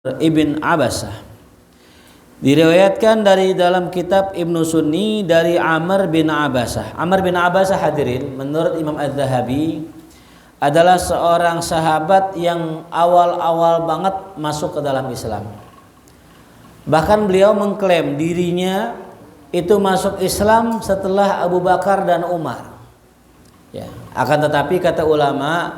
Ibn Abasah. Diriwayatkan dari dalam kitab Ibnu Sunni dari Amr bin Abasah. Amr bin Abasah, hadirin, menurut Imam Az-Zahabi adalah seorang sahabat yang awal-awal banget masuk ke dalam Islam. Bahkan beliau mengklaim dirinya itu masuk Islam setelah Abu Bakar dan Umar. Ya, akan tetapi kata ulama,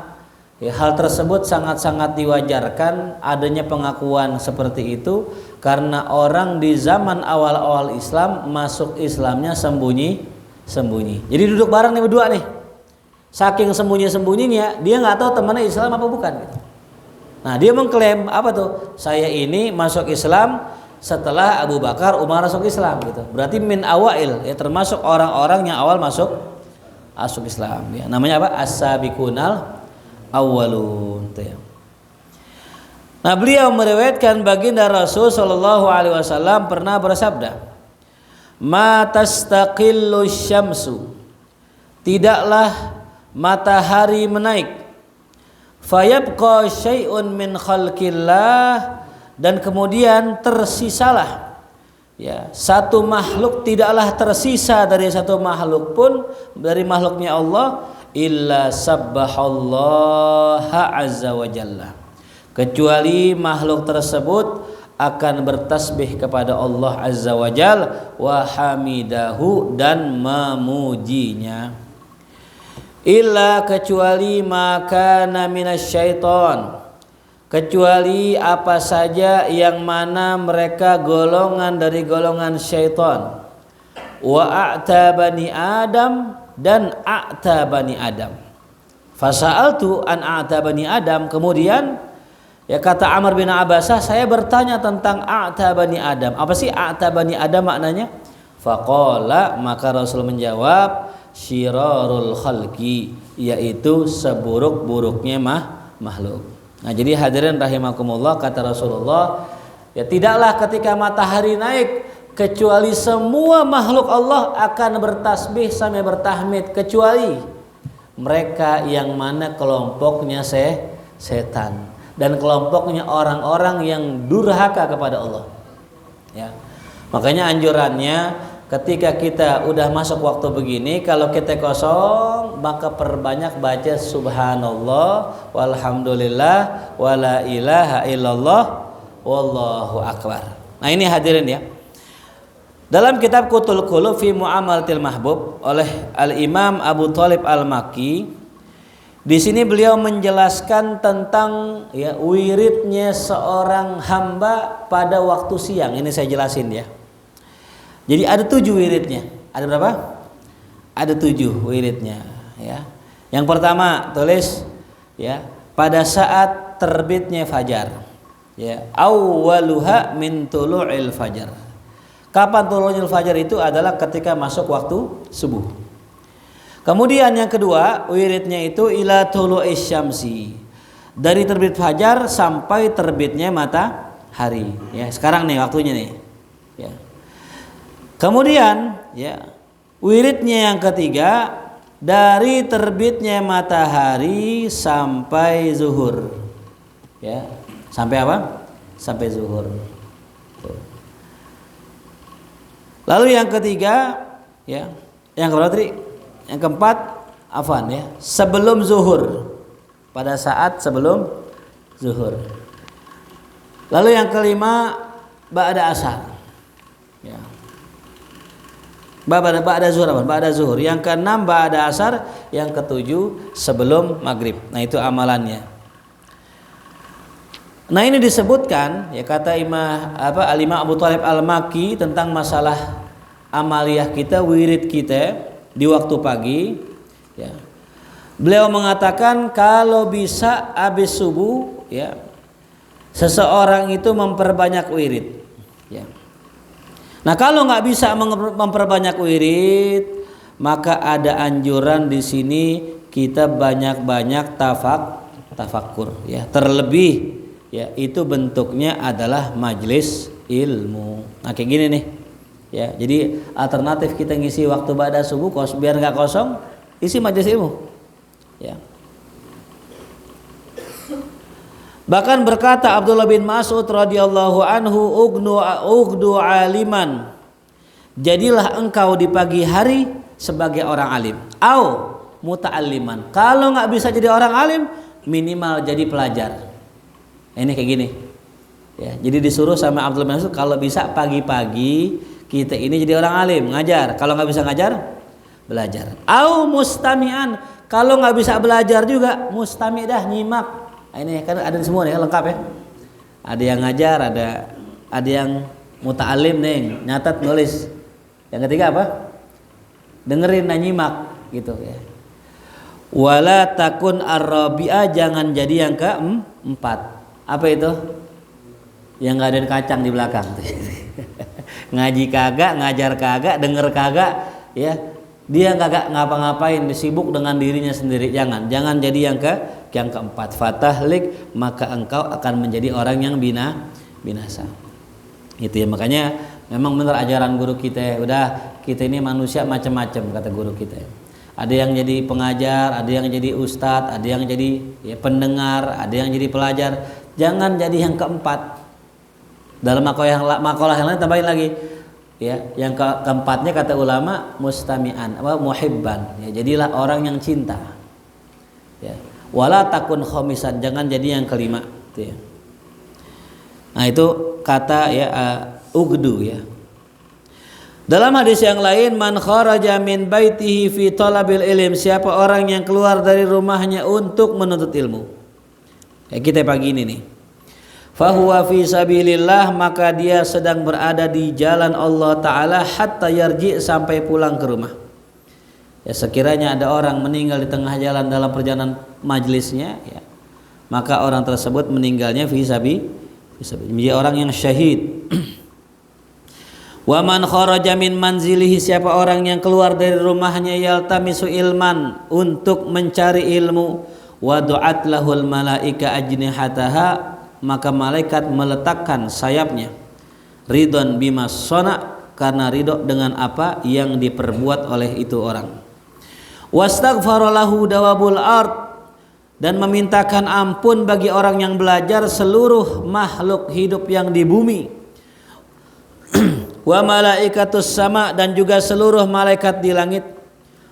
hal tersebut sangat-sangat diwajarkan adanya pengakuan seperti itu karena orang di zaman awal-awal Islam masuk Islamnya sembunyi-sembunyi. Jadi duduk bareng nih berdua nih. Saking sembunyi-sembunyinya dia nggak tahu temannya Islam apa bukan gitu. Nah, dia mengklaim apa tuh? Saya ini masuk Islam setelah Abu Bakar, Umar masuk Islam gitu. Berarti min awail, ya, termasuk orang-orang yang awal masuk Islam ya. Namanya apa? As-sabiqunal awwalun. Nah, beliau meriwayatkan baginda Rasul sallallahu alaihi wasallam pernah bersabda, "Ma tastaqillu syamsu." Tidaklah matahari menaik. Fayabqa syai'un min khalqillah, dan kemudian tersisalah, ya, satu makhluk tidaklah tersisa dari satu makhluk pun dari makhluknya Allah illa sabbahallaha azza wa jalla, kecuali makhluk tersebut akan bertasbih kepada Allah azza wa jalla wa hamidahu, dan memujinya. Illa, kecuali maka minasyaiton, kecuali apa saja yang mana mereka golongan dari golongan syaitan. Wa a'ta bani Adam, dan a'ta bani Adam. Fasa'altu an a'ta bani Adam, kemudian ya kata Amr bin Abasah, saya bertanya tentang a'ta bani Adam. Apa sih a'ta bani Adam maknanya? Faqala, maka Rasul menjawab, syirarul khalqi, yaitu seburuk-buruknya makhluk. Nah, jadi hadirin rahimakumullah, kata Rasulullah, ya, tidaklah ketika matahari naik kecuali semua makhluk Allah akan bertasbih sampai bertahmid, kecuali mereka yang mana kelompoknya setan dan kelompoknya orang-orang yang durhaka kepada Allah. Ya. Makanya anjurannya ketika kita udah masuk waktu begini, kalau kita kosong maka perbanyak baca subhanallah walhamdulillah wala ilaha illallah wallahu akbar. Nah, ini hadirin ya. Dalam kitab Qutul Qulub fi Mu'amalatil Mahbub oleh Al-Imam Abu Thalib Al-Makki, di sini beliau menjelaskan tentang, ya, wiridnya seorang hamba pada waktu siang. Ini saya jelasin ya. Jadi ada 7 wiridnya. Ada berapa? Ada 7 wiridnya, ya. Yang pertama tulis, ya, pada saat terbitnya fajar. Ya, awwaluha min tulu'il fajar. Kapan tulu'il fajar itu adalah ketika masuk waktu subuh. Kemudian yang kedua, wiridnya itu ila tulu'is syamsi. Dari terbit fajar sampai terbitnya matahari. Ya, sekarang nih waktunya nih. Ya. Kemudian, ya, wiridnya yang ketiga dari terbitnya matahari sampai zuhur. Ya, sampai apa? Sampai zuhur. Tuh. Lalu yang ketiga, ya, yang keberapa tadi? Yang keempat, afwan, ya, sebelum zuhur. Pada saat sebelum zuhur. Lalu yang kelima, ba'da asar. Ya. Ba'da zuhur. Yang keenam ba'da asar, yang ketujuh sebelum maghrib. Nah, itu amalannya. Nah, ini disebutkan, ya, kata Al-Imam Abu Thalib Al-Makki tentang masalah amaliyah kita, wirid kita di waktu pagi, ya. Beliau mengatakan kalau bisa habis subuh, ya, seseorang itu memperbanyak wirid, ya. Nah, kalau nggak bisa memperbanyak wirid, maka ada anjuran di sini kita banyak-banyak tafakkur, ya. Terlebih, ya, itu bentuknya adalah majelis ilmu. Nah, kayak gini nih, ya. Jadi alternatif kita ngisi waktu ba'da subuh biar nggak kosong, isi majelis ilmu, ya. Bahkan berkata Abdullah bin Mas'ud radhiyallahu anhu, ugdu aliman, jadilah engkau di pagi hari sebagai orang alim, au muta'alliman, kalau nggak bisa jadi orang alim minimal jadi pelajar. Ini kayak gini ya, jadi disuruh sama Abdullah bin Mas'ud kalau bisa pagi-pagi kita ini jadi orang alim, ngajar. Kalau nggak bisa ngajar, belajar. Au mustami'an, kalau nggak bisa belajar juga mustami' dah, nyimak. Nah, ini kan ada semua nih, lengkap ya. Ada yang ngajar, ada yang muta'alim nih, nyatat nulis. Yang ketiga apa? Dengerin dan nyimak gitu ya. Wala takun ar-rabi'ah, jangan jadi yang keempat. Apa itu? Yang nggak ada kacang di belakang. Ngaji kagak, ngajar kagak, denger kagak, ya. Dia kagak ngapa-ngapain, sibuk dengan dirinya sendiri. Jangan jadi yang keempat. Fatahlik, maka engkau akan menjadi orang yang binasa. Itu ya, makanya memang benar ajaran guru kita. Udah, kita ini manusia macam-macam kata guru kita. Ada yang jadi pengajar, ada yang jadi ustadz, ada yang jadi ya, pendengar, ada yang jadi pelajar. Jangan jadi yang keempat. Dalam makalah yang lain tambahin lagi ya, yang keempatnya kata ulama mustami'an, muhibban ya, jadilah orang yang cinta ya. Wala takun khomisan, jangan jadi yang kelima itu ya. Nah itu kata ya ugdu ya. Dalam hadis yang lain, man kharaja min baitihi fi talabil ilm, siapa orang yang keluar dari rumahnya untuk menuntut ilmu. Ya, kita pagi ini nih, fahuwa fi sabilillah, maka dia sedang berada di jalan Allah Ta'ala hatta yarji, sampai pulang ke rumah. Ya, sekiranya ada orang meninggal di tengah jalan dalam perjalanan majlisnya ya, maka orang tersebut meninggalnya fi sabilillah, dia orang yang syahid. Wa man kharaja min manzilihi, siapa orang yang keluar dari rumahnya yaltamisu ilman, untuk mencari ilmu, wa du'at lahul malaika ajnihataha, maka malaikat meletakkan sayapnya, ridon bima sona, karena ridho dengan apa yang diperbuat oleh itu orang. Wastaghfara lahu dawabul ard, dan memintakan ampun bagi orang yang belajar seluruh makhluk hidup yang di bumi. Wa malaikatus sama, dan juga seluruh malaikat di langit.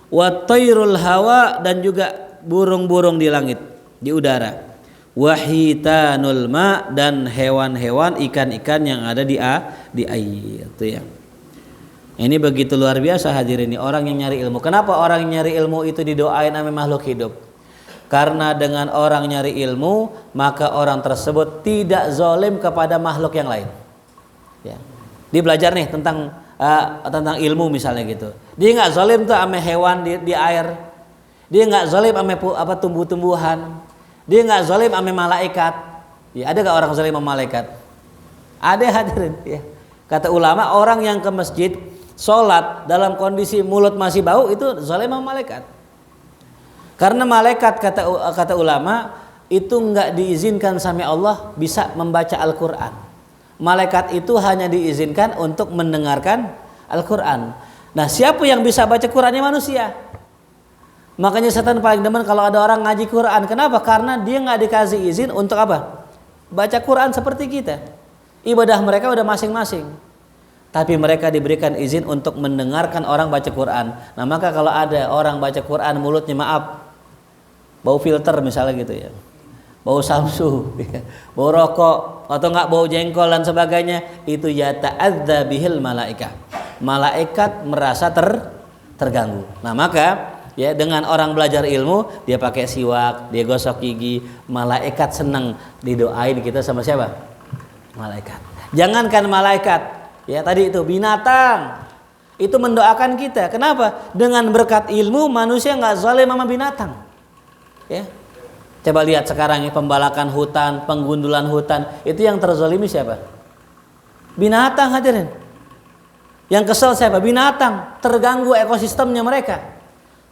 Wa tayrul hawa, dan juga burung-burung di langit, di udara. Wahitanul ma, dan hewan-hewan, ikan-ikan yang ada di air itu ya. Ini begitu luar biasa hadirin ini orang yang nyari ilmu. Kenapa orang yang nyari ilmu itu didoain sama makhluk hidup? Karena dengan orang nyari ilmu, maka orang tersebut tidak zalim kepada makhluk yang lain. Ya. Dia belajar nih tentang ilmu misalnya gitu. Dia nggak zalim tuh sama hewan di air. Dia nggak zalim sama tumbuh-tumbuhan. Dia nggak zalim sama malaikat. Ya, ada nggak orang zalim sama malaikat? Ada hadirin. Ya. Kata ulama, orang yang ke masjid sholat dalam kondisi mulut masih bau itu zalim sama malaikat. Karena malaikat kata ulama itu nggak diizinkan sama Allah bisa membaca Al-Quran. Malaikat itu hanya diizinkan untuk mendengarkan Al-Quran. Nah, siapa yang bisa baca Qurannya? Manusia. Makanya setan paling demen kalau ada orang ngaji Quran. Kenapa? Karena dia nggak dikasih izin untuk apa? Baca Quran seperti kita. Ibadah mereka udah masing-masing. Tapi mereka diberikan izin untuk mendengarkan orang baca Quran. Nah, maka kalau ada orang baca Quran mulutnya maaf, bau filter misalnya gitu ya, bau samsu, bau rokok, atau enggak bau jengkol dan sebagainya, itu yata'adza bihil malaika. Malaikat merasa terganggu. Nah, maka ya dengan orang belajar ilmu, dia pakai siwak, dia gosok gigi, malaikat senang didoain kita sama siapa? Malaikat. Jangankan malaikat, ya tadi itu binatang itu mendoakan kita. Kenapa? Dengan berkat ilmu manusia enggak zalim sama binatang. Ya. Coba lihat sekarang ya, pembalakan hutan, penggundulan hutan, itu yang terzalimi siapa? Binatang hadirin. Yang kesel siapa? Binatang, terganggu ekosistemnya mereka.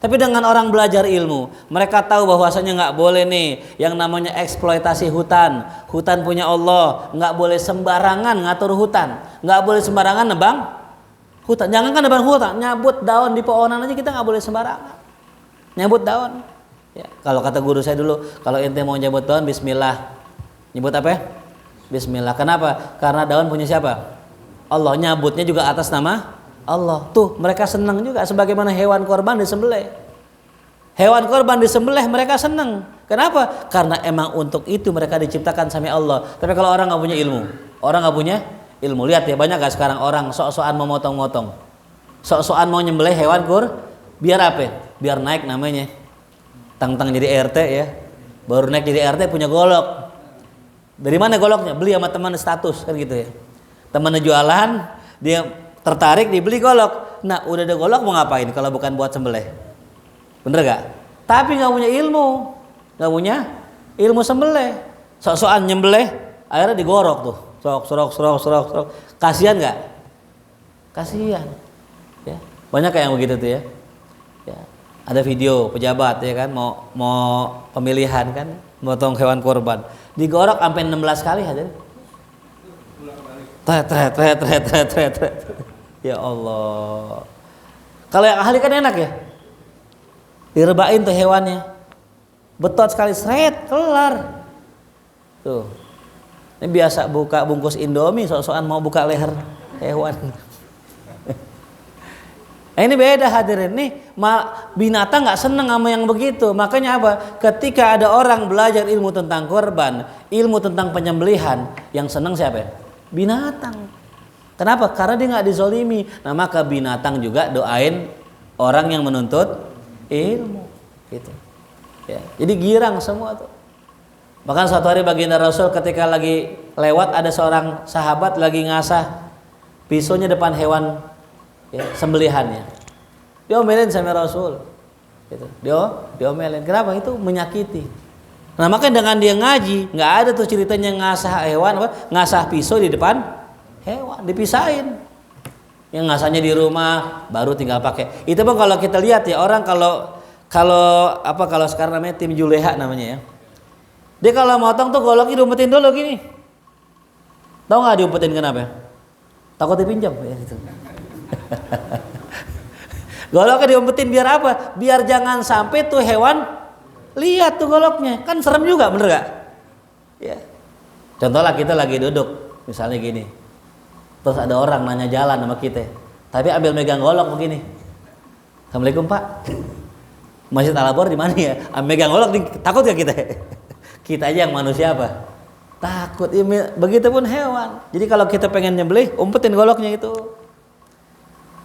Tapi dengan orang belajar ilmu, mereka tahu bahwasanya nggak boleh nih yang namanya eksploitasi hutan. Hutan punya Allah, nggak boleh sembarangan ngatur hutan, nggak boleh sembarangan nebang hutan. Jangan kan nebang hutan, nyabut daun di pohonan aja kita nggak boleh sembarangan. Nyabut daun. Ya, kalau kata guru saya dulu, kalau ente mau nyabut daun, bismillah. Nyebut apa? Bismillah. Kenapa? Karena daun punya siapa? Allah. Nyabutnya juga atas nama Allah. Tuh, mereka senang juga sebagaimana hewan korban disembelih. Hewan korban disembelih mereka senang. Kenapa? Karena emang untuk itu mereka diciptakan sama Allah. Tapi kalau orang nggak punya ilmu, lihat ya, banyak gak sekarang orang sok-sokan memotong-motong, sok-sokan mau nyembelih hewan biar apa? Biar naik namanya, tang-tang jadi RT ya, baru naik jadi RT punya golok. Dari mana goloknya? Beli sama teman status kan gitu ya. Temannya jualan, dia tertarik dibeli golok. Nah, udah ada golok mau ngapain kalau bukan buat sembelih? Bener gak? Tapi nggak punya ilmu sembelih. Sok-sokan nyembelih, akhirnya digorok tuh. Serok. Kasihan nggak? Kasihan. Ya. Banyak kayak yang begitu tuh ya. Ya. Ada video pejabat ya kan mau pemilihan kan, motong hewan korban. Digorok sampai 16 kali hadir. Tret. Ya Allah. Kalau yang ahli kan enak ya. Direbain tuh hewannya. Betot sekali seret, kelar. Tuh. Ini biasa buka bungkus Indomie, sok-sokan mau buka leher hewan. Ini beda hadirin nih, binatang nggak seneng sama yang begitu. Makanya apa? Ketika ada orang belajar ilmu tentang korban, ilmu tentang penyembelihan, yang seneng siapa? Binatang. Kenapa? Karena dia nggak dizolimi. Nah maka binatang juga doain orang yang menuntut ilmu. Gitu. Ya. Jadi girang semua tuh. Bahkan suatu hari baginda Rasul ketika lagi lewat ada seorang sahabat lagi ngasah pisaunya depan hewan ya, sembelihannya. Diomelin sama Rasul. Gitu. Diomelin. Kenapa? Itu menyakiti. Nah makanya dengan dia ngaji, nggak ada tuh ceritanya ngasah hewan, ngasah pisau di depan hewan, dipisahin. Yang ngasahnya di rumah, baru tinggal pakai. Itu pun kalau kita lihat ya orang kalau sekarang namanya tim Juleha namanya ya. Dia kalau motong tuh goloknya diumpetin dulu gini. Tahu nggak diumpetin kenapa? Takut dipinjam ya gitu. Goloknya diumpetin biar apa? Biar jangan sampai tuh hewan lihat tuh goloknya. Kan serem juga, bener gak? Ya. Contohnya kita lagi duduk, misalnya gini. Terus ada orang nanya jalan sama kita. Tapi ambil megang golok begini. Assalamualaikum Pak. Masjid Al-Abor di mana ya? Megang golok takut gak kita? Kita aja yang manusia apa? Takut. Ya, begitupun hewan. Jadi kalau kita pengen nyembelih, umpetin goloknya itu.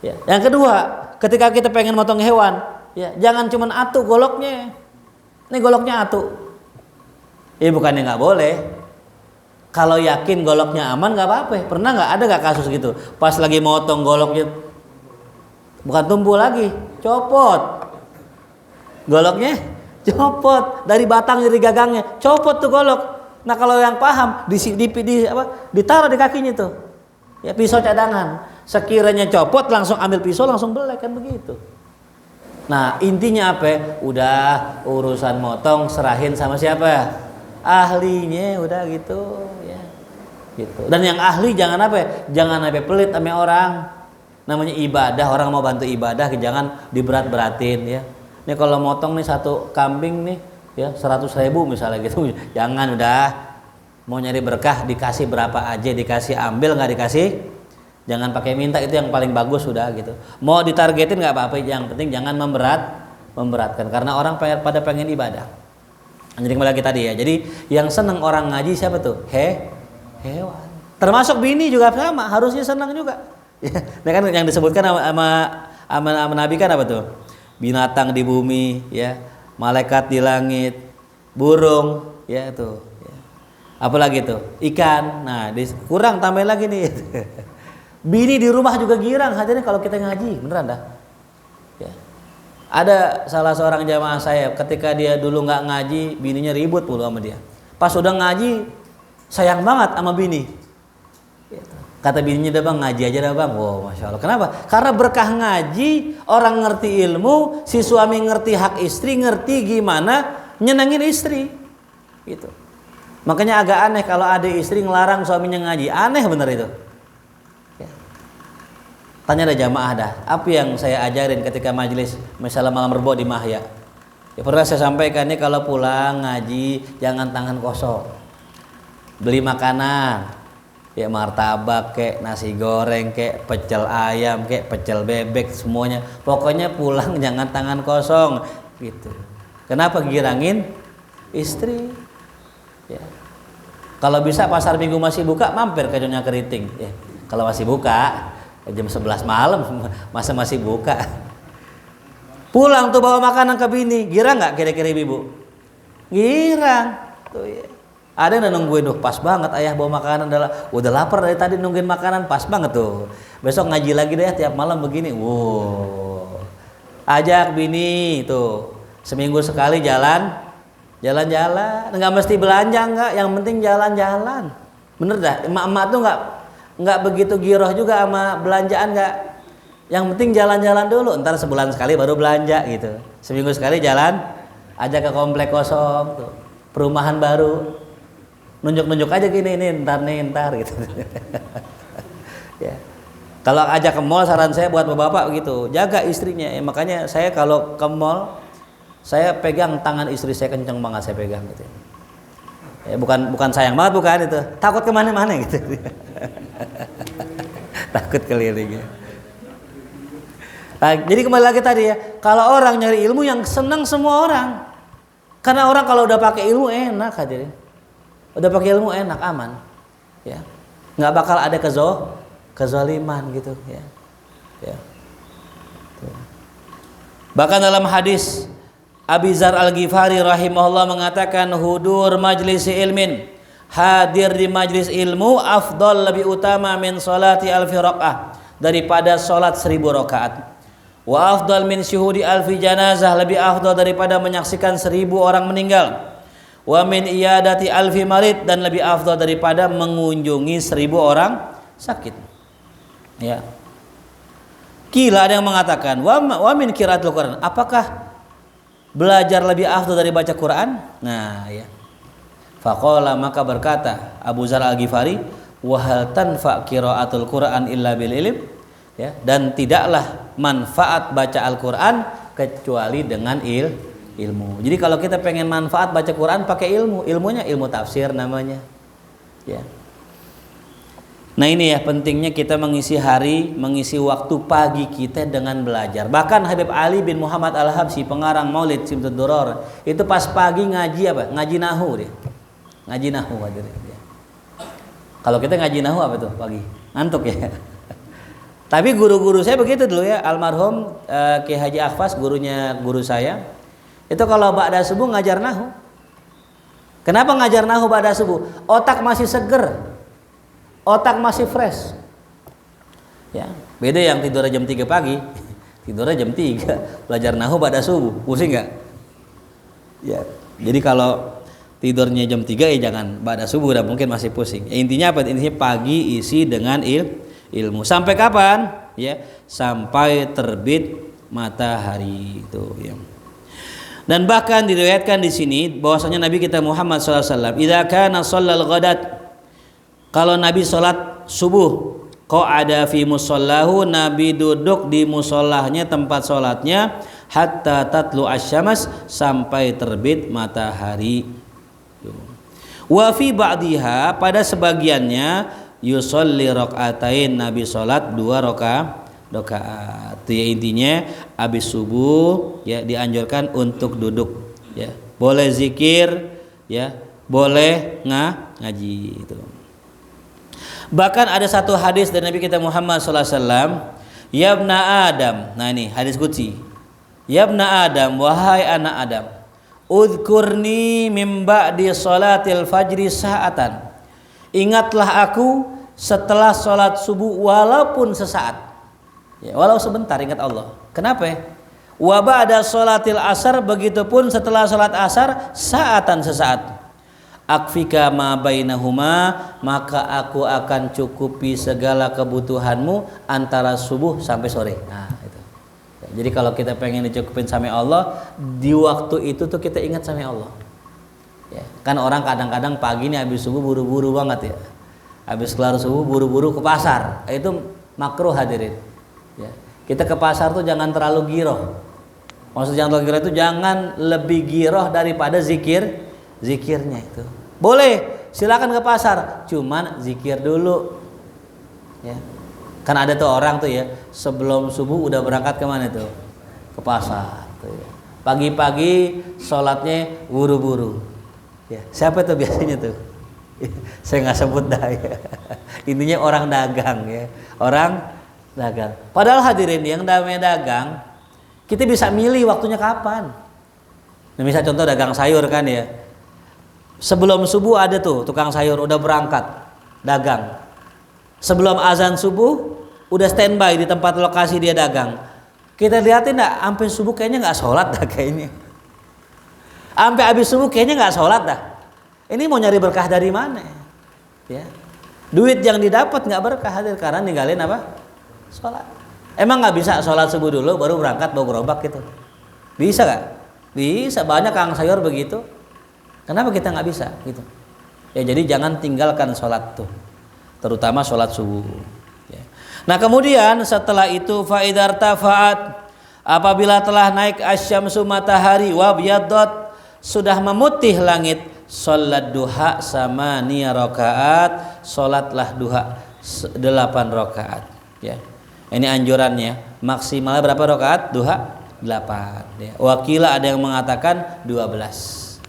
Ya. Yang kedua, ketika kita pengen motong hewan, ya jangan cuman atu goloknya. Ini goloknya atu. Ya bukannya nggak boleh. Kalau yakin goloknya aman nggak apa-apa. Pernah nggak ada nggak kasus gitu? Pas lagi motong goloknya, bukan tumbuh lagi, copot. Goloknya copot dari batang dari gagangnya, copot tuh golok. Nah kalau yang paham ditaruh di kakinya tuh, ya pisau cadangan. Sekiranya copot langsung ambil pisau langsung belek kan begitu. Nah intinya apa? Udah urusan motong serahin sama siapa? Ahlinya udah gitu ya. Gitu. Dan yang ahli jangan apa? Jangan sampai pelit sama orang. Namanya ibadah, orang mau bantu ibadah jangan diberat-beratin ya. Ini kalau motong nih satu kambing nih ya 100.000 misalnya gitu. Jangan udah mau nyari berkah dikasih berapa aja, dikasih ambil nggak dikasih. Jangan pakai minta, itu yang paling bagus sudah gitu. Mau ditargetin nggak apa-apa, yang penting jangan memberatkan karena orang pada pengen ibadah. Jadi kembali lagi tadi ya. Jadi yang senang orang ngaji siapa tuh? Hewan. Termasuk bini juga sama, harusnya senang juga. Ya, kan yang disebutkan sama Nabi kan apa tuh? Binatang di bumi, ya, malaikat di langit, burung, ya tuh. Ya. Apalagi tuh? Ikan. Nah, kurang tambah lagi nih. Bini di rumah juga girang hadirnya kalau kita ngaji, beneran dah. Ya. Ada salah seorang jamaah saya ketika dia dulu nggak ngaji, bininya ribut mulu sama dia. Pas udah ngaji, sayang banget sama bini. Kata bininya, dah bang ngaji aja dah bang. Wow, masya Allah. Kenapa? Karena berkah ngaji, orang ngerti ilmu, si suami ngerti hak istri, ngerti gimana nyenengin istri. Gitu. Makanya agak aneh kalau ada istri ngelarang suaminya ngaji, aneh bener itu. Tanya ada jamaah dah, apa yang saya ajarin ketika majelis misalnya malam Rebo di Mahya. Ya pernah saya sampaikan nih kalau pulang ngaji jangan tangan kosong. beli makanan, ya martabak kek, nasi goreng kek, pecel ayam kek, pecel bebek, semuanya. Pokoknya pulang jangan tangan kosong gitu. Kenapa girangin istri? Ya. Kalau bisa pasar minggu masih buka, mampir ke Nyonya Keriting. Ya. Kalau masih buka, jam 11 malam masih buka. Pulang tuh bawa makanan ke bini, girang nggak kira-kira ibu? Girang. Tuh ya. Ada yang nungguin, pas banget ayah bawa makanan, udah lapar dari tadi nungguin makanan, pas banget tuh. Besok ngaji lagi deh tiap malam begini. Wow. Ajak bini tuh, seminggu sekali jalan-jalan, nggak mesti belanja nggak, yang penting jalan-jalan. Bener dah, emak-emak tuh nggak begitu giroh juga sama belanjaan nggak. Yang penting jalan-jalan dulu, ntar sebulan sekali baru belanja gitu. Seminggu sekali jalan, ajak ke komplek kosong tuh, perumahan baru. Nunjuk-nunjuk aja gini, ntar gitu. Ya. Kalau ajak ke mall, saran saya buat bapak gitu, jaga istrinya. Ya, makanya saya kalau ke mall, saya pegang tangan istri saya, kenceng banget saya pegang gitu. Ya, bukan sayang banget, bukan itu. Takut kemana-mana gitu. Takut keliling. Nah, jadi kembali lagi tadi ya, kalau orang nyari ilmu yang senang semua orang. Karena orang kalau udah pakai ilmu enak hadirin. Udah pakai ilmu enak, aman, ya, nggak bakal ada kezaliman gitu, ya. Tuh. Bahkan dalam hadis Abi Dzar Al-Ghifari rahimahullah mengatakan, hudur majlisi ilmin, hadir di majlis ilmu, afdal lebih utama min salati alfi rakaat, daripada salat 1000 rakaat. Wa afdal min syuhudi alfi janazah, lebih afdal daripada menyaksikan 1000 orang meninggal. Wa min iyadati alfi marid, dan lebih afdal daripada mengunjungi 1000 orang sakit. Ya. Kila ada yang mengatakan, wa min qiraatul Quran, apakah belajar lebih afdal dari baca Quran? Nah, ya. Faqala, maka berkata Abu Dzar Al-Ghifari, wa hal tanfa qiraatul Quran illa bil ilm, ya, dan tidaklah manfaat baca Al-Quran kecuali dengan ilmu. Jadi kalau kita pengen manfaat baca Quran, pakai ilmu. Ilmunya ilmu tafsir namanya. Ya. Nah ini ya pentingnya kita mengisi waktu pagi kita dengan belajar. Bahkan Habib Ali bin Muhammad Al-Habsyi, pengarang Maulid Simtud Duror, itu pas pagi ngaji apa? Ngaji nahu dia. Ngaji nahu aja dia. Kalau kita ngaji nahu apa tuh pagi? Ngantuk ya. Tapi guru-guru saya begitu dulu ya, almarhum Ki Haji Akhfas, guru saya. Itu kalau ba'da subuh ngajar nahu. Kenapa ngajar nahu ba'da subuh? Otak masih seger, otak masih fresh. Ya, beda yang tidurnya jam 3 pagi, tidurnya jam 3, belajar nahu ba'da subuh, pusing nggak? Ya, jadi kalau tidurnya jam 3 ya jangan ba'da subuh, udah mungkin masih pusing. Ya, intinya apa? Intinya pagi isi dengan ilmu. Sampai kapan? Ya, sampai terbit matahari itu. Ya. Dan bahkan diriwayatkan di sini bahwasanya Nabi kita Muhammad SAW, idza kana shallal ghadat, kalau Nabi sholat subuh, qa'ada fi musallahu, Nabi duduk di musallahnya, tempat sholatnya, hatta tatlu asyamas, sampai terbit matahari. Wa fi ba'diha, pada sebagiannya, yusolli rakaatain, Nabi sholat 2 rakaat. Itu ya intinya habis subuh ya dianjurkan untuk duduk, ya boleh zikir, ya boleh ngaji itu. Bahkan ada satu hadis dari Nabi kita Muhammad SAW, yabna Adam, nah ini hadis qudsi, yabna Adam, wahai anak Adam, udhkurni min ba'di salatil fajri sa'atan, ingatlah aku setelah sholat subuh walaupun sesaat. Ya, walau sebentar, ingat Allah. Kenapa? Wa ba'da sholatil asar, begitupun setelah sholat asar, saatan sesaat. Akfika ma bainahuma, maka aku akan cukupi segala kebutuhanmu antara subuh sampai sore. Nah, itu. Ya, jadi kalau kita pengen dicukupin sama Allah, di waktu itu tuh kita ingat sama Allah. Ya, kan orang kadang-kadang pagi nih habis subuh buru-buru banget ya. Habis kelar subuh buru-buru ke pasar. Itu makruh hadirin. Ya, kita ke pasar tuh jangan terlalu giroh. Maksudnya jangan terlalu giroh itu jangan lebih giroh daripada zikirnya itu. Boleh silakan ke pasar, cuman zikir dulu. Ya. Kan ada tuh orang tuh ya, sebelum subuh udah berangkat kemana tuh? Ke pasar. Tuh ya. Pagi-pagi sholatnya buru-buru. Ya. Siapa tuh biasanya tuh? Saya nggak sebut dah ya. Intinya orang dagang ya, orang dagang. Padahal hadirin yang namanya dagang, kita bisa milih waktunya kapan. Nah, misal contoh dagang sayur kan ya, sebelum subuh ada tuh tukang sayur udah berangkat dagang. Sebelum azan subuh udah standby di tempat lokasi dia dagang. Kita lihatin nggak, sampai subuh kayaknya nggak sholat dah kayaknya. Sampai habis subuh kayaknya nggak sholat dah. Ini mau nyari berkah dari mana? Ya, duit yang didapat nggak berkah hadir karena ninggalin apa? Sholat. Emang nggak bisa sholat subuh dulu baru berangkat bawa gerobak gitu? Bisa nggak? Bisa, banyak kang sayur begitu. Kenapa kita nggak bisa gitu? Ya jadi jangan tinggalkan sholat tuh, terutama sholat subuh. Ya. Nah kemudian setelah itu faidar tafaat, apabila telah naik asyamsu matahari wabyadot, sudah memutih langit, sholat duha sama niya rakaat, sholatlah duha 8 rakaat. Ya. Ini anjurannya, maksimalnya berapa rakaat? Duha 8. Ya. Wakila ada yang mengatakan 12.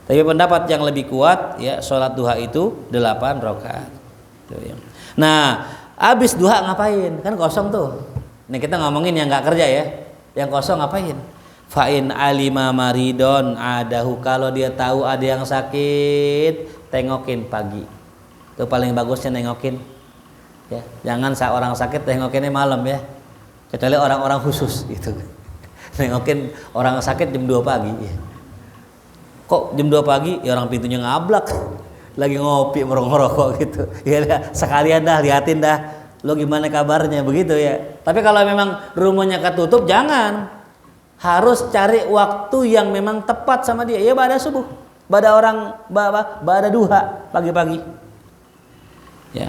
Tapi pendapat yang lebih kuat ya sholat duha itu 8 rakaat. Nah, habis duha ngapain? Kan kosong tuh. Nih kita ngomongin yang nggak kerja ya, yang kosong ngapain? Fa'in alima maridon adahu, kalau dia tahu ada yang sakit, tengokin pagi. Itu paling bagusnya nengokin. Ya, jangan orang sakit tengokinnya malam ya. Kecuali orang-orang khusus gitu. Nengokin orang sakit jam 2 pagi ya. Kok jam 2 pagi? Ya orang pintunya ngablak. Lagi ngopi merokok gitu. Ya sekalian dah liatin dah. Lo gimana kabarnya begitu ya. Tapi kalau memang rumahnya ketutup jangan. Harus cari waktu yang memang tepat sama dia. Ya ba'da subuh. Ba'da duha pagi-pagi. Ya.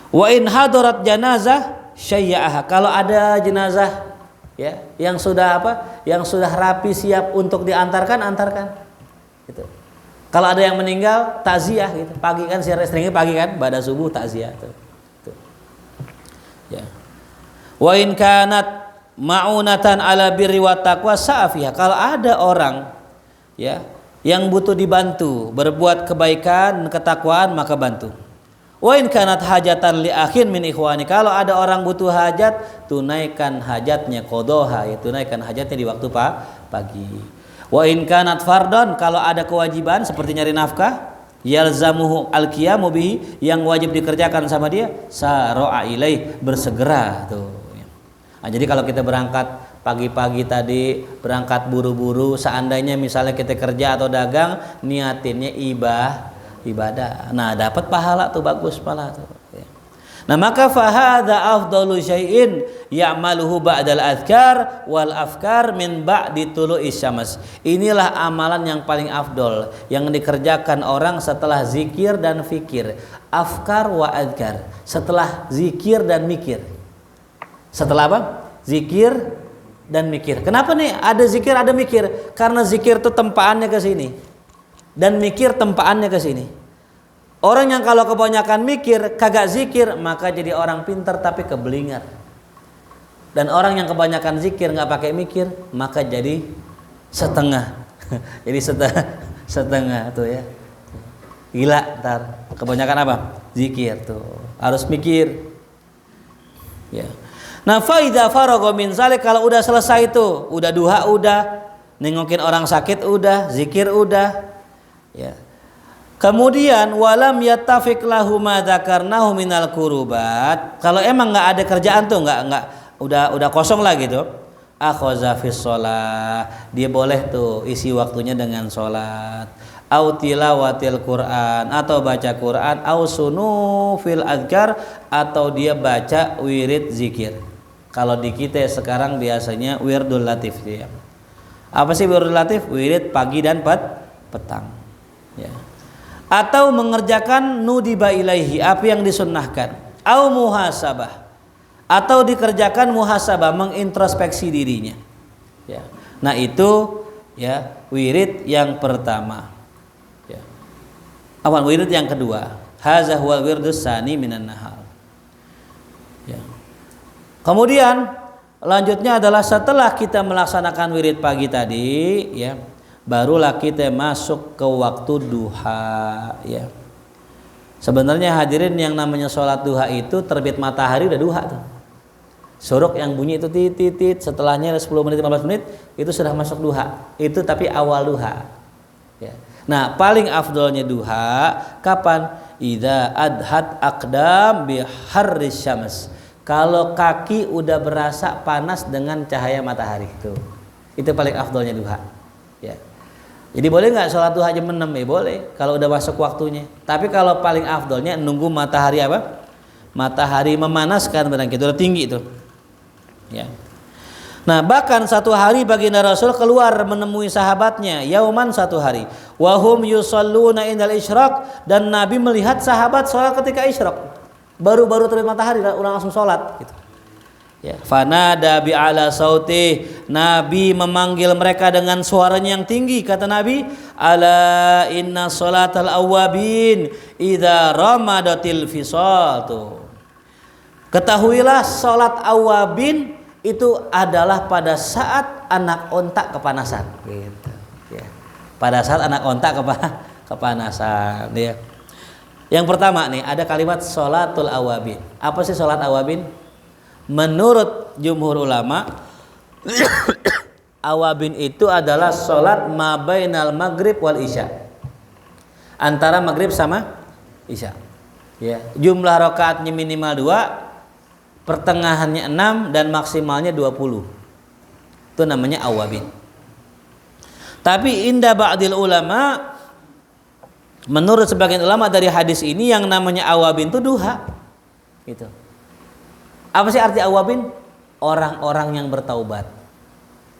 Wa in hadarat janazah syayya'aha. Kalau ada jenazah ya yang sudah Yang sudah rapi siap untuk diantarkan, antarkan. Gitu. Kalau ada yang meninggal takziah gitu. Pagi kan seringnya pagi kan pada subuh takziah tuh. Tuh. Ya. Wa in kanat ma'unatan ala birri wa taqwa sa'afiha. Kalau ada orang ya yang butuh dibantu berbuat kebaikan ketakwaan maka bantu. Wa in kanat hajatan li akhin min ikhwani. Kalau ada orang butuh hajat, tunaikan hajatnya, qadhaha, ya tunaikan hajatnya di waktu pagi. Wa in kanat fardon, kalau ada kewajiban seperti nyari nafkah, yalzamuhu alqiyamu bihi, yang wajib dikerjakan sama dia, saro'a ilaih, bersegera tuh. Nah, jadi kalau kita berangkat pagi-pagi tadi, berangkat buru-buru, seandainya misalnya kita kerja atau dagang, niatinnya ibadah. Nah, dapat pahala tuh, bagus pahala tuh. Nah, maka fahadha afdalu syai'in ya'maluhu ba'dal azkar wal afkar min ba'di tulu'is syams. Inilah amalan yang paling afdol yang dikerjakan orang setelah zikir dan fikir. Afkar wa azkar, setelah zikir dan mikir. Setelah apa? Zikir dan mikir. Kenapa nih ada zikir ada mikir? Karena zikir itu tempaannya ke sini dan mikir tempaannya ke sini. Orang yang kalau kebanyakan mikir kagak zikir maka jadi orang pintar tapi kebelingar. Dan orang yang kebanyakan zikir nggak pakai mikir maka jadi setengah. Jadi setengah tuh ya. Gila ntar. Kebanyakan apa? Zikir tuh. Harus mikir. Ya. Nah, faida faragha min zalik, kalau udah selesai tuh, udah duha udah, nengokin orang sakit udah, zikir udah. Ya. Kemudian walam yattafiq lahu ma dzakarnahu minal kurubat. Kalau emang enggak ada kerjaan tuh, enggak udah kosong lah gitu. Akhaza fis shalah. Dia boleh tuh isi waktunya dengan salat. Au tilawatil Quran, atau baca Quran, au sunu fil azkar, atau dia baca wirid zikir. Kalau di kita sekarang biasanya wirdul latif dia. Apa sih wirdul latif? Wirid pagi dan petang. Ya. Atau mengerjakan nudiba ilaihi, apa yang disunnahkan, au muhasabah, atau dikerjakan muhasabah, mengintrospeksi dirinya. Ya. Nah itu ya wirid yang pertama. Ya. Awan wirid yang kedua, hadza huwal wirdus tsani minan nahar. Ya. Kemudian lanjutnya adalah setelah kita melaksanakan wirid pagi tadi, ya, barulah kita masuk ke waktu duha, ya. Sebenarnya hadirin, yang namanya sholat duha itu terbit matahari udah duha tuh. Suruk yang bunyi itu titit, setelahnya 10 menit 15 menit itu sudah masuk duha. Itu tapi awal duha. Ya. Nah, paling afdolnya duha kapan? Idza adhat aqdam bi harris syams. Kalau kaki udah berasa panas dengan cahaya matahari itu. Itu paling afdolnya duha. Ya. Jadi boleh nggak sholat duha jam 6? Ya boleh kalau udah masuk waktunya. Tapi kalau paling afdolnya nunggu matahari apa? Matahari memanaskan badan kita udah tinggi itu. Ya. Nah, bahkan satu hari baginda Rasul keluar menemui sahabatnya, yauman, satu hari. Wahum yusalluna indal isyraq, dan Nabi melihat sahabat sholat ketika isyraq. Baru terbit matahari ulang langsung sholat gitu. Ya, fanada bi ala sauti, Nabi memanggil mereka dengan suaranya yang tinggi. Kata Nabi, ala inna salatal awabin idza ramadatil fisal. Tuh, ketahuilah salat awabin itu adalah pada saat anak onta kepanasan gitu, ya. Pada saat anak onta kepanasan, ya. Yang pertama nih ada kalimat sholatul awabin. Apa sih sholat awabin? Menurut jumhur ulama, awabin itu adalah sholat mabainal maghrib wal isya, antara maghrib sama isya, ya. Jumlah rakaatnya minimal 2, pertengahannya 6, dan maksimalnya 20. Itu namanya awabin. Tapi inda ba'dil ulama, menurut sebagian ulama dari hadis ini, yang namanya awabin itu duha. Gitu. Apa sih arti awabin? Orang-orang yang bertaubat.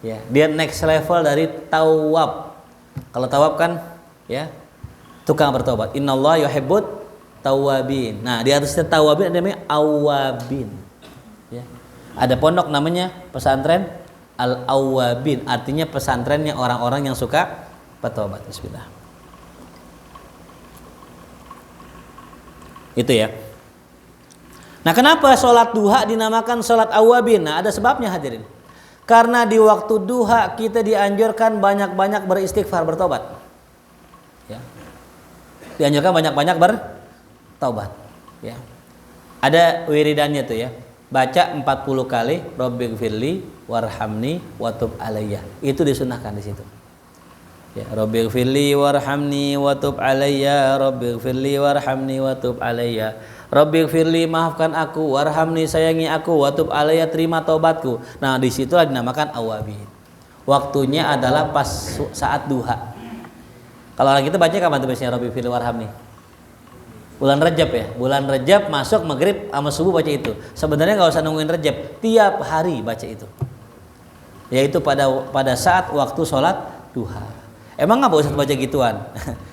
Ya, dia next level dari tawab. Kalau tawab kan, ya, tukang bertobat. Innallaha yuhibbut tawabin. Nah, di atasnya tawabin ada namanya awabin. Ya. Ada pondok namanya pesantren Al-Awwabin, artinya pesantrennya orang-orang yang suka bertobat. Bismillah. Itu ya. Nah, kenapa sholat duha dinamakan sholat awabin? Nah, ada sebabnya hadirin. Karena di waktu duha kita dianjurkan banyak-banyak beristighfar, bertobat. Ya. Dianjurkan banyak-banyak bertobat. Ya. Ada wiridannya tuh ya. Baca 40 kali Rabbighfirli warhamni watub alayya. Itu disunahkan di situ. Ya, Rabbighfirli warhamni watub alayya, Rabbighfirli warhamni watub alayya. Rabbighfirli, maafkan aku, warhamni, sayangi aku, watub alayya, terima taubatku. Nah, disitulah dinamakan awabin. Waktunya adalah pas saat duha. Kalau orang kita baca kapan tuh biasanya Rabbighfirli warhamni? Bulan Rajab ya, bulan Rajab masuk maghrib sama subuh baca itu. Sebenarnya nggak usah nungguin Rajab, tiap hari baca itu. Yaitu pada saat waktu sholat duha. Emang nggak usah baca gituan?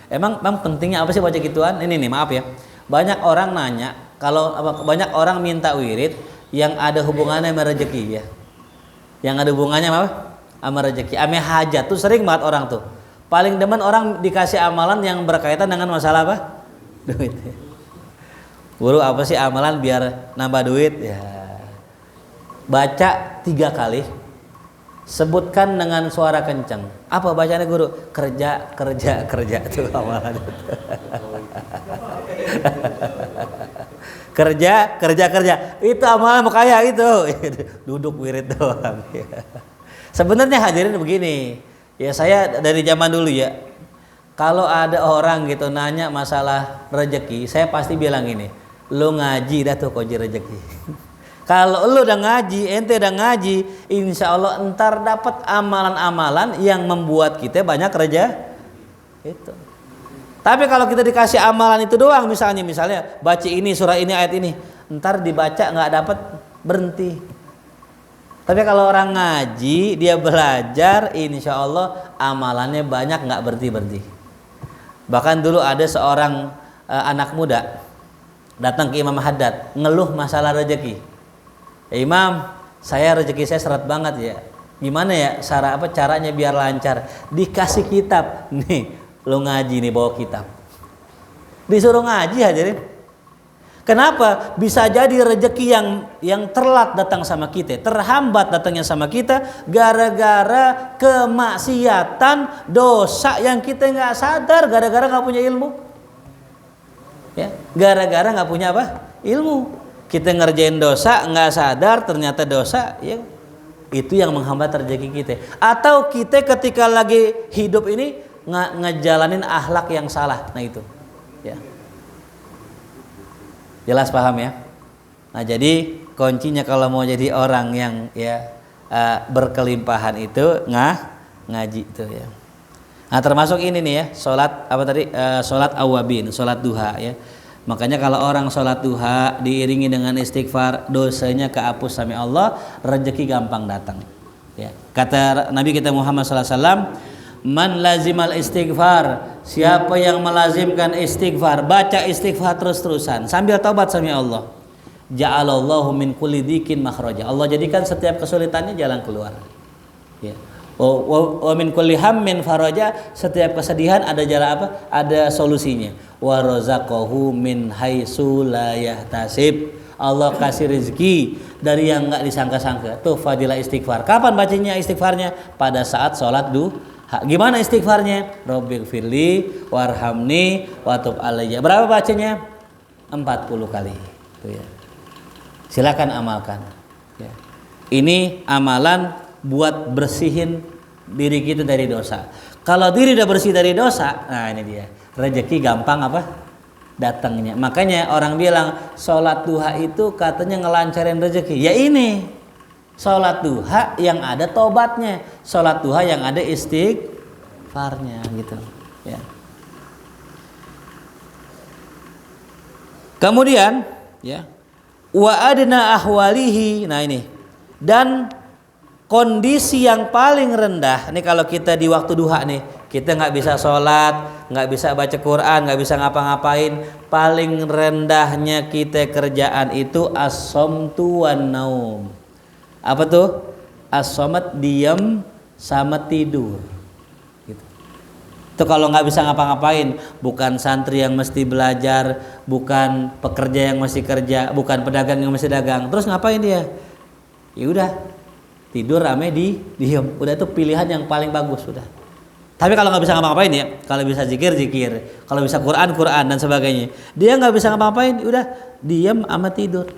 emang pentingnya apa sih baca gituan? Ini nih, maaf ya. Banyak orang nanya, banyak orang minta wirid yang ada hubungannya sama rezeki ya. Yang ada hubungannya apa? Sama rezeki, sama hajat tuh sering banget orang tuh. Paling demen orang dikasih amalan yang berkaitan dengan masalah apa? Duit. Guru, apa sih amalan biar nambah duit? Ya. Baca 3 kali. Sebutkan dengan suara kencang. Apa bacanya guru? Kerja itu amalan itu. kerja. Itu amalan mau kaya itu. Duduk wirid doang. Sebenarnya hadirin begini. Ya, saya dari zaman dulu ya. Kalau ada orang gitu nanya masalah rezeki, saya pasti bilang ini, lo ngaji dah tuh kunci rezeki. Kalau lo udah ngaji, ente udah ngaji, insya Allah entar dapat amalan-amalan yang membuat kita banyak kerja. Itu. Tapi kalau kita dikasih amalan itu doang, misalnya baca ini, surah ini, ayat ini, entar dibaca nggak dapat, berhenti. Tapi kalau orang ngaji, dia belajar, insya Allah amalannya banyak, nggak berhenti. Bahkan dulu ada seorang anak muda datang ke Imam Haddad ngeluh masalah rezeki. Ya, Imam, saya rezeki saya seret banget ya. Gimana ya caranya biar lancar? Dikasih kitab. Nih, lo ngaji nih bawa kitab. Disuruh ngaji hadirin. Kenapa? Bisa jadi rezeki yang terlambat datang sama kita, terhambat datangnya sama kita gara-gara kemaksiatan, dosa yang kita nggak sadar, gara-gara nggak punya ilmu. Ya, gara-gara nggak punya apa? Ilmu. Kita ngerjain dosa nggak sadar, ternyata dosa, ya itu yang menghambat rezeki kita. Atau kita ketika lagi hidup ini ngejalanin akhlak yang salah, nah itu, ya. Jelas paham ya? Nah jadi kuncinya kalau mau jadi orang yang ya berkelimpahan itu ngaji itu ya. Nah termasuk ini nih ya, sholat apa tadi, sholat awabin, sholat duha ya. Makanya kalau orang sholat duha diiringi dengan istighfar, dosanya kehapus sama Allah, rezeki gampang datang. Ya. Kata Nabi kita Muhammad SAW, man lazimal istighfar, siapa yang melazimkan istighfar, baca istighfar terus-terusan sambil taubat sama Allah, ja'alallahu min kulli dikin makhraja, Allah jadikan setiap kesulitannya jalan keluar. Ya. Wa min kulli hammin faraja, setiap kesedihan ada jalan apa? Ada solusinya. Wa razaqahu min haitsu la yahtasib, Allah kasih rezeki dari yang enggak disangka-sangka. Tuh fadilah istighfar. Kapan bacanya istighfarnya? Pada saat sholat duha. Gimana istighfarnya? Rabbighfirli warhamni watub alayya. Berapa bacanya? 40 kali. Tuh ya. Silakan amalkan. Ya. Ini amalan buat bersihin diri kita dari dosa. Kalau diri udah bersih dari dosa, nah ini dia. Rezeki gampang apa? Datangnya. Makanya orang bilang sholat duha itu katanya ngelancarin rezeki. Ya ini. Sholat duha yang ada tobatnya, sholat duha yang ada istighfarnya gitu ya. Kemudian ya, wa adna ahwalihi, nah ini, dan kondisi yang paling rendah nih kalau kita di waktu duha nih, kita nggak bisa sholat, nggak bisa baca Quran, nggak bisa ngapa-ngapain, paling rendahnya kita kerjaan itu as-somtu wan naum. Apa tuh? As-somat, diam sama tidur gitu. Itu kalau nggak bisa ngapa-ngapain, bukan santri yang mesti belajar, bukan pekerja yang mesti kerja, bukan pedagang yang mesti dagang, terus ngapain dia? Ya udah tidur rame diam, udah itu pilihan yang paling bagus sudah. Tapi kalau nggak bisa ngapa-ngapain ya, kalau bisa zikir, kalau bisa Quran dan sebagainya, dia nggak bisa ngapa-ngapain, udah diam sama tidur.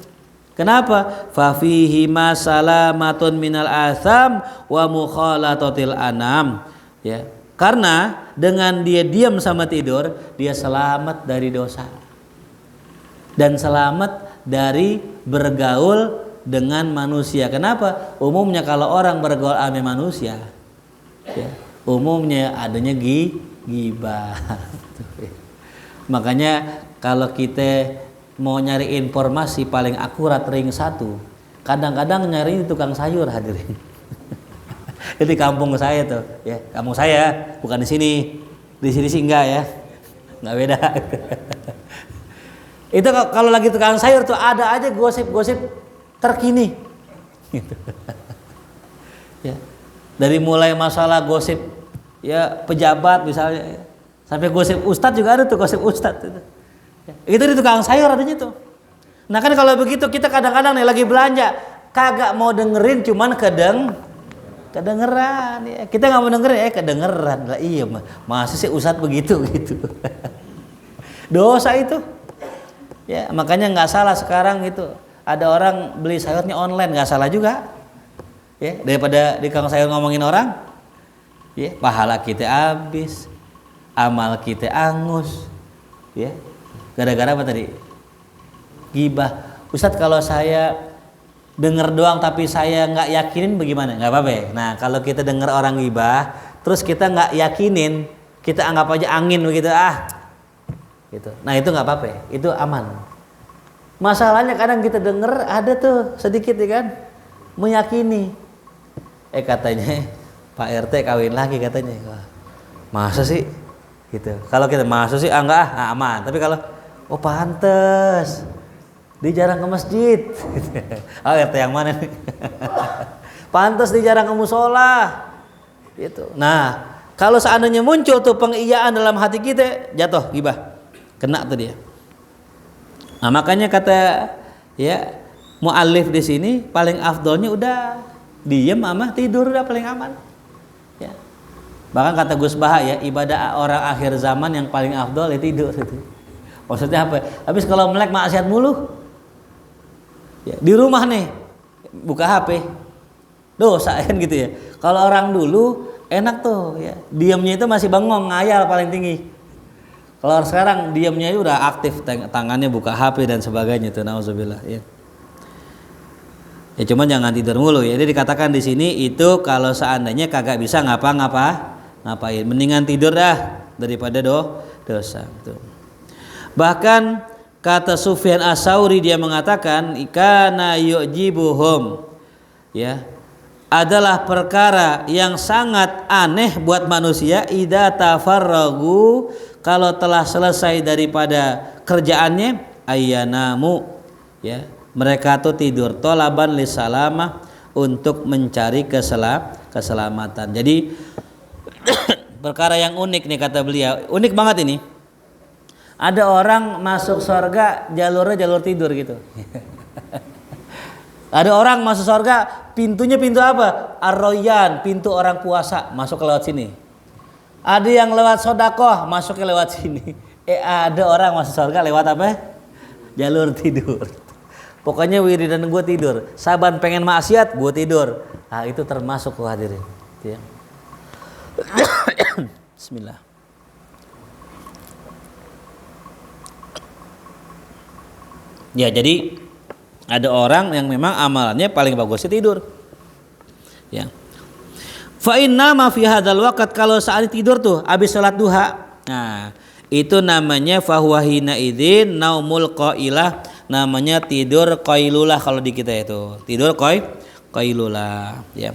Kenapa? Fafihi masalamatun minal atham wa mukhalatatil anam. Ya, karena dengan dia diam sama tidur, dia selamat dari dosa dan selamat dari bergaul dengan manusia. Kenapa? Umumnya kalau orang bergaul sama manusia, ya, umumnya adanya ghibah. Makanya kalau kita mau nyari informasi paling akurat ring 1, kadang-kadang nyari di tukang sayur hadirin. Jadi kampung saya tuh, ya kampung saya bukan di sini sih enggak ya, nggak beda. Itu kalau lagi tukang sayur tuh ada aja gosip-gosip terkini. Gitu. Ya, dari mulai masalah gosip ya pejabat misalnya, sampai gosip ustadz juga ada tuh, gosip ustadz itu. Itu di tukang sayur adanya tuh. Nah kan kalau begitu kita kadang-kadang nih lagi belanja kagak mau dengerin, cuman kedengeran ya. Kita nggak mau dengerin, kedengeran lah. Iya masa sih ustadz begitu gitu. Dosa itu ya. Makanya nggak salah sekarang itu ada orang beli sayurnya online, nggak salah juga ya, daripada di tukang sayur ngomongin orang ya. Pahala kita habis, amal kita angus ya, gara-gara apa tadi? Ghibah. Ustadz kalau saya denger doang tapi saya nggak yakinin bagaimana? Nggak apa-apa ya? Nah kalau kita denger orang ghibah terus kita nggak yakinin, kita anggap aja angin begitu gitu. Nah itu nggak apa-apa ya? Itu aman. Masalahnya kadang kita denger ada tuh sedikit ya kan, meyakini katanya Pak RT kawin lagi katanya. Masa sih gitu. Kalau kita masa sih enggak aman. Tapi kalau pantes dia jarang ke masjid. RT yang mana nih? Pantes dia jarang ke musola. Gitu. Nah, kalau seandainya muncul tuh pengiyaan dalam hati kita, jatuh ghibah. kena tuh dia. Nah, makanya kata ya muallif di sini paling afdolnya udah diem sama tidur, udah paling aman. Ya. Bahkan kata Gus Baha ya, ibadah orang akhir zaman yang paling afdol ya tidur gitu. Maksudnya apa? Habis kalau melek maksiat mulu. Ya, di rumah nih buka HP. Dosa kan gitu ya. Kalau orang dulu enak tuh ya, diamnya itu masih bengong, ngayal paling tinggi. Kalau sekarang diamnya itu udah aktif, tangannya buka HP dan sebagainya tuh, nauzubillah ya. Ya cuman jangan tidur mulu ya. Jadi dikatakan di sini itu kalau seandainya kagak bisa ngapain, mendingan tidur dah daripada dosa tuh. Bahkan kata Sufyan Ats-Tsauri dia mengatakan ikana yu'jibuhum ya, adalah perkara yang sangat aneh buat manusia idza tafarragu, kalau telah selesai daripada kerjaannya ayyanamu ya, mereka tuh tidur tolaban lisalamah, untuk mencari keselamatan. Jadi perkara yang unik nih kata beliau, unik banget ini. Ada orang masuk surga jalurnya jalur tidur gitu. Ada orang masuk surga pintunya pintu apa? Ar-Rayyan, pintu orang puasa, masuk lewat sini. Ada yang lewat sodakoh, masuknya lewat sini. Ada orang masuk surga lewat apa? Jalur tidur. Pokoknya wiridan gue tidur. Saban pengen maksiat gue tidur. Nah itu termasuk tuh hadirin. Ya. Bismillah. Ya jadi ada orang yang memang amalannya paling bagusnya tidur. Ya. Fa inna ma fi hadzal waqt, kalau saat tidur tuh habis salat duha. Nah, itu namanya fahuwa hina idzin naumul qailah, namanya tidur qailulah kalau di kita itu. Tidur qailulah ya.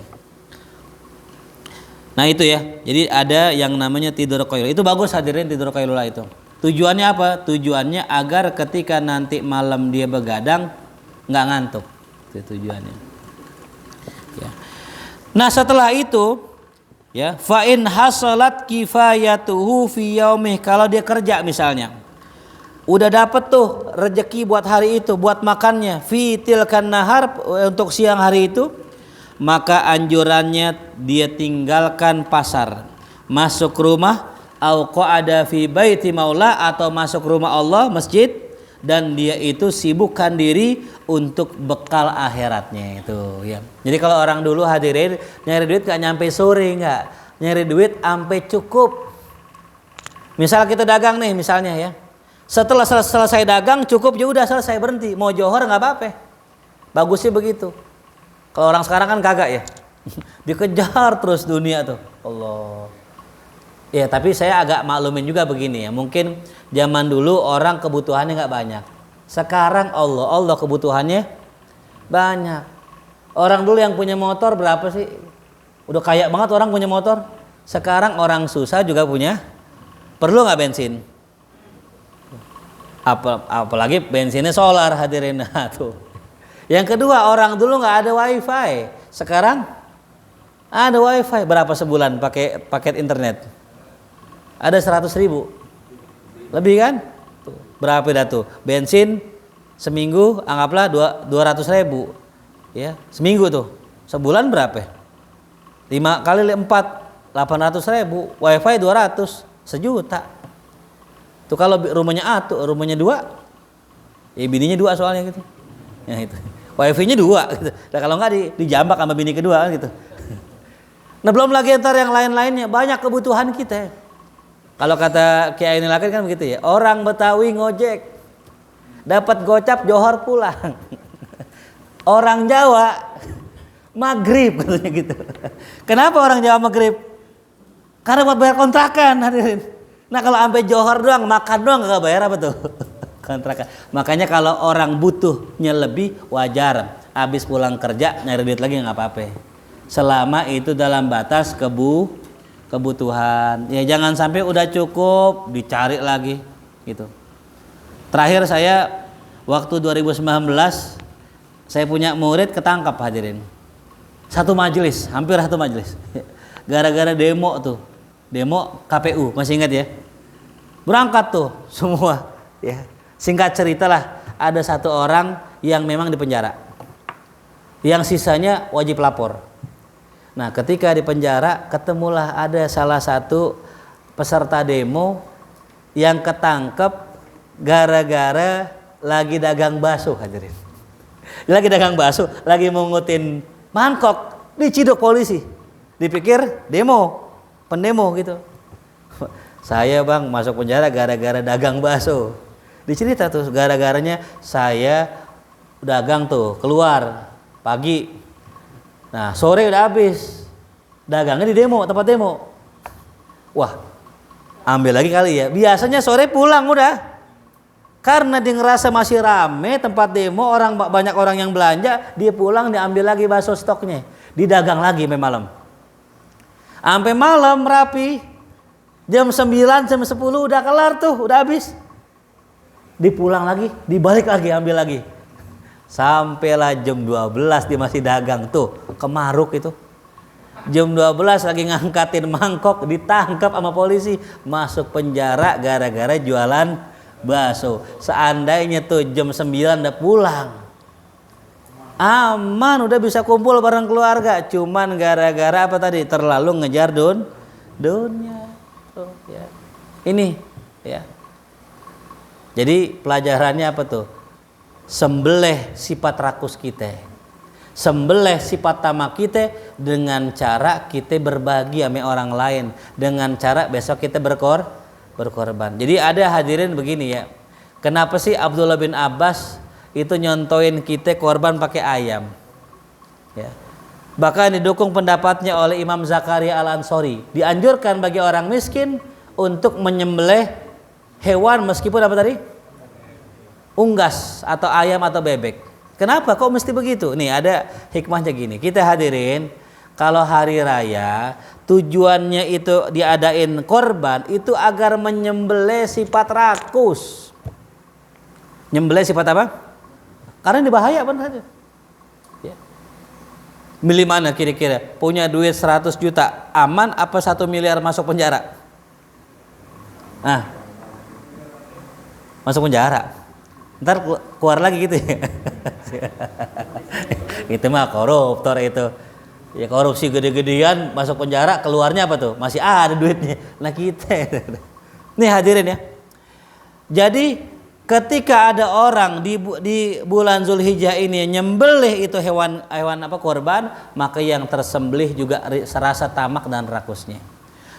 Nah itu ya. Jadi ada yang namanya tidur qailulah. Itu bagus hadirin tidur qailulah itu. Tujuannya apa? Tujuannya agar ketika nanti malam dia begadang nggak ngantuk. Itu tujuannya. Ya. Nah setelah itu ya, fa in hasalat kifayatuhu fi yaumih, kalau dia kerja misalnya udah dapat tuh rezeki buat hari itu, buat makannya fi tilkan nahar, untuk siang hari itu, maka anjurannya dia tinggalkan pasar, masuk rumah, au qa'ada fi baiti maula, atau masuk rumah Allah masjid, dan dia itu sibukkan diri untuk bekal akhiratnya itu ya. Jadi kalau orang dulu hadirin nyari duit gak nyampe sore, nggak nyari duit sampai cukup. Misal kita dagang nih misalnya ya, setelah selesai dagang cukup ya udah selesai, berhenti, mau johor nggak apa-apa. Bagusnya begitu. Kalau orang sekarang kan kagak ya, dikejar terus dunia tuh Allah. Ya tapi saya agak maklumin juga begini ya, mungkin zaman dulu orang kebutuhannya nggak banyak, sekarang Allah kebutuhannya banyak. Orang dulu yang punya motor berapa sih, udah kaya banget orang punya motor. Sekarang orang susah juga punya, perlu nggak bensin? Apalagi bensinnya solar hadirin. Nah, tuh. Yang kedua, orang dulu nggak ada wifi, sekarang ada wifi. Berapa sebulan pakai paket internet? Ada 100.000 lebih kan? Tuh, berapa dah tuh? Bensin seminggu anggaplah 200.000 ya, seminggu tuh. Sebulan berapa? 5 kali 4 800.000, wifi 200, 1.000.000. Tuh kalau rumahnya rumahnya 2, ya bininya 2 soalnya gitu. Ya itu. Wifi-nya 2 gitu. Nah, kalau enggak dijambak sama bini kedua kan gitu. Nah, belum lagi ntar yang lain-lainnya, banyak kebutuhan kita. Kalau kata Kiai ini lagi kan begitu ya. Orang Betawi ngojek, dapat gocap johor pulang. Orang Jawa maghrib katanya gitu. Kenapa orang Jawa maghrib? Karena buat bayar kontrakan hadirin. Nah kalau sampai johor doang, makan doang gak bayar apa tuh? Kontrakan. Makanya kalau orang butuhnya lebih, wajar. Habis pulang kerja nyari duit lagi nggak apa-apa. Selama itu dalam batas kebutuhan. Ya jangan sampai udah cukup dicari lagi gitu. Terakhir saya waktu 2019 saya punya murid ketangkap hadirin. Hampir satu majelis. Gara-gara demo tuh. Demo KPU, masih ingat ya? Berangkat tuh semua Ya. Singkat cerita lah, ada satu orang yang memang di penjara. Yang sisanya wajib lapor. Nah, ketika di penjara ketemulah ada salah satu peserta demo yang ketangkep gara-gara lagi dagang bakso, hadirin. Lagi dagang bakso, lagi mengutin mangkok, diciduk polisi. Dipikir demo, pendemo gitu. Saya bang masuk penjara gara-gara dagang bakso. Dicerita tuh gara-garanya saya dagang tuh keluar pagi. Nah sore udah habis. Dagangnya di demo, tempat demo. Wah ambil lagi kali ya. Biasanya sore pulang udah. Karena dia ngerasa masih rame tempat demo, banyak orang yang belanja, dia pulang diambil lagi bakso stoknya. Didagang lagi sampai malam. Sampai malam rapi. Jam 9, jam 10 udah kelar tuh, udah habis. Dipulang lagi, dibalik lagi, ambil lagi. Sampailah jam 12 dia masih dagang tuh, kemaruk itu. Jam 12 lagi ngangkatin mangkok, ditangkap sama polisi, masuk penjara gara-gara jualan bakso. Seandainya tuh jam 9 udah pulang, aman, udah bisa kumpul bareng keluarga. Cuman gara-gara apa tadi? Terlalu ngejar dunia. Tuh, ya. Ini ya. Jadi pelajarannya apa tuh? Sembelih sifat rakus kita. Sembelih sifat tamak kita dengan cara kita berbagi sama orang lain, dengan cara besok kita berkorban. Jadi ada hadirin begini ya. Kenapa sih Abdullah bin Abbas itu nyontoin kita korban pakai ayam? Ya. Bahkan didukung pendapatnya oleh Imam Zakaria Al-Ansori. Dianjurkan bagi orang miskin untuk menyembelih hewan meskipun apa tadi? Unggas atau ayam atau bebek. Kenapa kok mesti begitu? Nih ada hikmahnya gini. Kita hadirin, kalau hari raya tujuannya itu diadain korban itu agar menyembelih sifat rakus. Nyembelih sifat apa? Karena ini bahaya benar. Ya. Milih mana kira-kira? Punya duit 100 juta aman apa 1 miliar masuk penjara? Nah, masuk penjara. Ntar keluar lagi gitu ya. Itu mah koruptor itu. Ya korupsi gede-gedean masuk penjara, keluarnya apa tuh? Masih ada duitnya. Nah kita. Nih hadirin ya. Jadi ketika ada orang di bulan Zulhijjah ini nyembelih itu hewan apa korban, maka yang tersembelih juga serasa tamak dan rakusnya.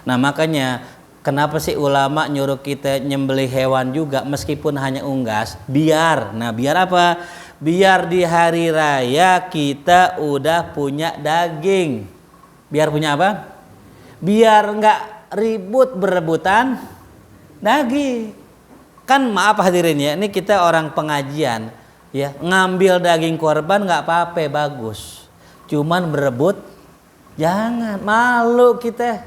Nah makanya kenapa sih ulama nyuruh kita nyembelih hewan juga meskipun hanya unggas? Biar apa? Biar di hari raya kita udah punya daging. Biar punya apa? Biar nggak ribut berebutan daging. Kan maaf hadirin ya, ini kita orang pengajian ya, ngambil daging korban nggak apa-apa, bagus. Cuman berebut jangan, malu kita.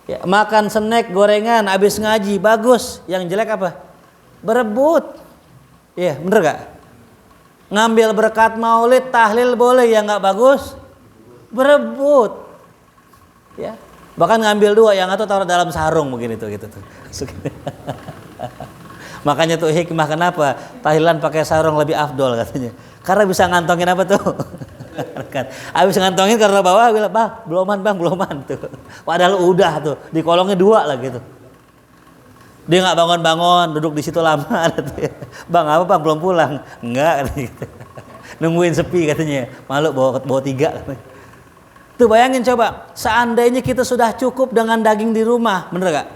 Ya, makan snack gorengan habis ngaji bagus, yang jelek apa? Berebut. Iya, bener gak? Ngambil berkat maulid tahlil boleh, yang nggak bagus berebut. Ya, bahkan ngambil 2 yang satu taruh dalam sarung begini tuh gitu tuh. Makanya tuh hikmah kenapa tahlilan pakai sarung lebih afdol katanya. Karena bisa ngantongin apa tuh? Habis ngantongin karena bawah bilang, "Bang, beloman tuh." Padahal udah tuh, dikolongnya 2 lah gitu. Dia nggak bangun-bangun, duduk di situ lama katanya. "Bang, apa Bang belum pulang?" "Enggak," katanya gitu. Nungguin sepi katanya. Malu bawa 3 katanya. Tuh bayangin coba, seandainya kita sudah cukup dengan daging di rumah, bener gak?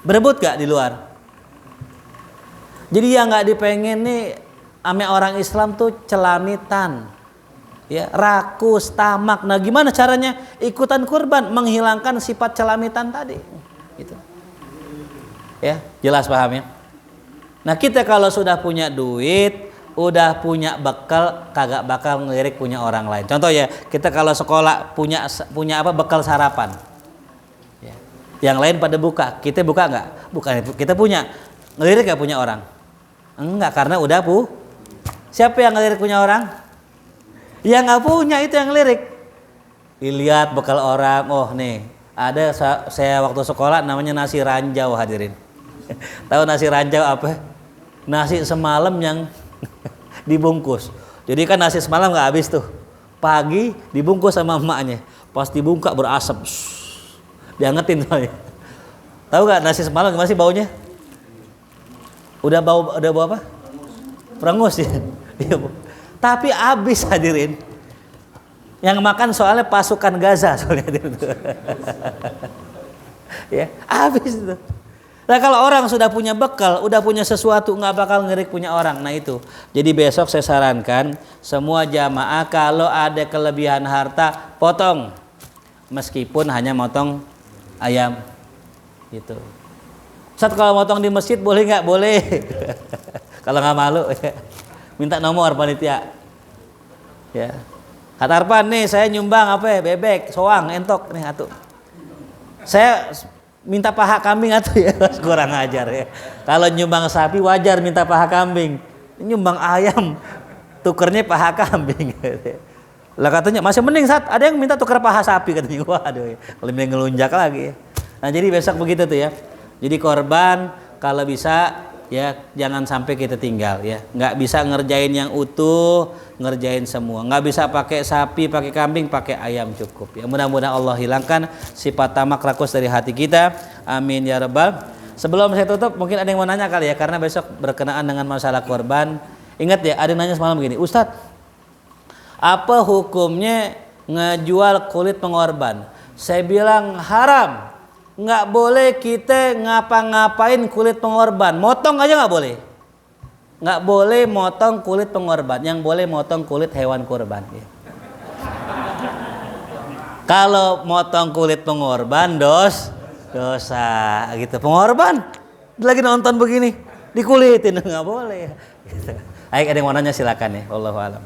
Berebut gak di luar? Jadi yang nggak dipengen nih ame orang Islam tuh celamitan, ya rakus, tamak. Nah gimana caranya ikutan kurban menghilangkan sifat celamitan tadi? Gitu. Ya jelas paham ya. Nah kita kalau sudah punya duit, udah punya bekal, kagak bakal ngelirik punya orang lain. Contoh ya, kita kalau sekolah punya apa bekal sarapan. Ya. Yang lain pada buka, kita buka nggak? Bukan, kita punya, ngelirik nggak punya orang? Enggak, karena udah siapa yang ngelirik punya orang? Yang nggak punya itu yang ngelirik. Dilihat bekal orang, oh nih ada saya waktu sekolah namanya nasi ranjau hadirin. Tahu nasi ranjau apa? nasi semalam yang dibungkus. Jadi kan nasi semalam nggak habis tuh. Pagi dibungkus sama emaknya. Pas dibuka berasap. Diangetin soalnya. Tahu nggak nasi semalam gimana sih baunya? Udah bau apa? Perengus ya. Tapi habis hadirin. Yang makan soalnya pasukan Gaza soalnya. Ya, habis itu. Nah kalau orang sudah punya bekal, udah punya sesuatu, nggak bakal ngerik punya orang. Nah itu. Jadi besok saya sarankan semua jamaah kalau ada kelebihan harta potong, meskipun hanya motong ayam. Gitu. Ustaz kalau motong di masjid boleh nggak? Boleh. Kalau nggak malu, ya. Minta nomor panitia. Ya. Kata Arpan nih saya nyumbang apa ya? Bebek, soang, entok nih atuh. Saya minta paha kambing atau ya kurang ajar ya. Kalau nyumbang sapi wajar minta paha kambing. Nyumbang ayam tukernya paha kambing. Lah katanya masih mending saat ada yang minta tuker paha sapi katanya. Waduh, lebih ngelunjak lagi. Nah jadi besok begitu tuh ya. Jadi korban kalau bisa ya jangan sampai kita tinggal ya. Nggak bisa ngerjain yang utuh, ngerjain semua. Nggak bisa pakai sapi, pakai kambing, pakai ayam cukup. Ya mudah-mudahan Allah hilangkan sifat tamak rakus dari hati kita. Amin ya rabbal. Sebelum saya tutup mungkin ada yang mau nanya kali ya karena besok berkenaan dengan masalah korban. Ingat ya ada yang nanya semalam begini, Ustadz apa hukumnya ngejual kulit pengorban? Saya bilang haram. Nggak boleh kita ngapa-ngapain kulit pengorban. Motong aja nggak boleh. Nggak boleh motong kulit pengorban. Yang boleh motong kulit hewan kurban. Ya. Kalau motong kulit pengorban dosa gitu. Pengorban lagi nonton begini dikulitin nggak boleh. Gitu. Ayo ada yang mau nanya silakan ya. Wallahu a'lam.